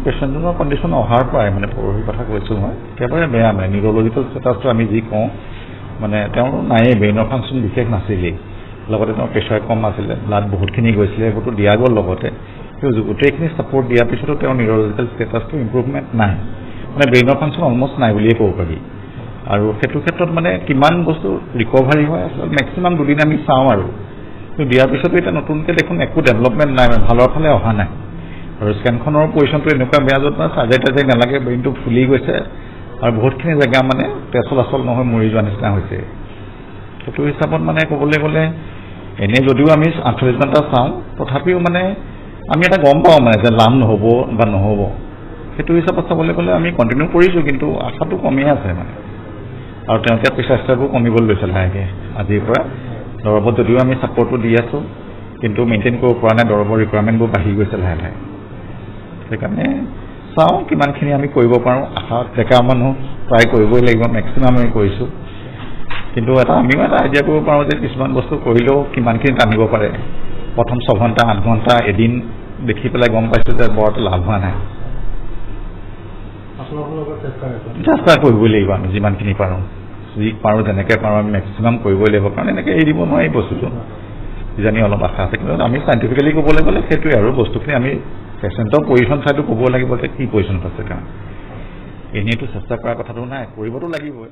পেচেণ্টজনৰ condition অহাৰ পৰাই মানে পৰহি কথা কৈছোঁ মই একেবাৰে বেয়া মানে নিউৰলজিকেল ষ্টেটাছটো আমি যি কওঁ মানে তেওঁৰ নায়েই ব্ৰেইনৰ ফাংচন বিশেষ নাছিলেই লগতে তেওঁৰ প্ৰেছাৰ কম আছিলে ব্লাড বহুতখিনি গৈছিলে সেইবোৰতো দিয়া গ'ল লগতে কিন্তু গোটেইখিনি ছাপৰ্ট দিয়াৰ পিছতো তেওঁৰ নিউৰলজিকেল ষ্টেটাছটো ইম্প্ৰুভমেণ্ট নাই মানে ব্ৰেইনৰ ফাংচন অলমষ্ট নাই বুলিয়ে ক'ব পাৰি আৰু সেইটো ক্ষেত্ৰত মানে কিমান বস্তু ৰিকভাৰী হয় আচলতে মেক্সিমাম দুদিন আমি চাওঁ আৰু কিন্তু দিয়াৰ পিছতো এতিয়া নতুনকৈ দেখোন একো ডেভেলপমেণ্ট নাই মানে ভালৰ ফালে অহা নাই আৰু স্কেনখনৰ পজিশ্যনটো এনেকুৱা বেয়া য'ত মানে চাৰ্জাৰী নালাগে ব্ৰেইনটো ফুলি গৈছে আৰু বহুতখিনি জেগা মানে তেজ চলাচল নহয় মৰি যোৱা নিচিনা হৈছে সেইটো হিচাপত মানে ক'বলৈ গ'লে এনেই যদিও আমি 48 ঘণ্টা চাওঁ তথাপিও মানে আমি এটা গম পাওঁ মানে যে লাভ নহ'ব বা নহ'ব সেইটো হিচাপত চাবলৈ গ'লে আমি কণ্টিনিউ কৰিছোঁ কিন্তু আশাটো কমেই আছে মানে আৰু তেওঁলোকে প্ৰেছাৰ ষ্টেজবোৰ কমিবলৈ লৈছে লাহেকৈ আজিৰ পৰা দৰৱত যদিও আমি ছাপৰ্টটো দি আছোঁ কিন্তু মেইনটেইন কৰিব পৰা নাই দৰৱৰ ৰিকুৱাৰমেণ্টবোৰ বাঢ়ি গৈছে লাহে লাহে সেইকাৰণে চাওঁ কিমানখিনি আমি কৰিব পাৰোঁ আশা ডেকা মানুহ ট্ৰাই কৰিবই লাগিব মেক্সিমাম আমি কৰিছোঁ কিন্তু আমিও এটা আইডিয়া কৰিব পাৰোঁ যে কিছুমান বস্তু কৰিলেও কিমানখিনি টানিব পাৰে প্ৰথম 6 ঘণ্টা 8 ঘণ্টা এদিন দেখি পেলাই গম পাইছোঁ যে বৰ লাভ হোৱা নাই চেষ্টা কৰিবই লাগিব আমি যিমানখিনি পাৰোঁ যি পাৰোঁ যেনেকৈ পাৰোঁ আমি মেক্সিমাম কৰিবই লাগিব কাৰণ এনেকৈ এৰি দিব নোৱাৰি বস্তুটো কিজানি অলপ আশা আছে কিন্তু আমি চাইণ্টিফিকেলি ক'বলৈ গ'লে সেইটোৱে আৰু বস্তুখিনি আমি পেচেণ্টৰ পজিশ্যন চাইটো ক'ব লাগিব যে কি পজিশ্যনত আছে কাৰণ এনেইতো চেষ্টা কৰাৰ কথাটো নাই কৰিবতো লাগিবই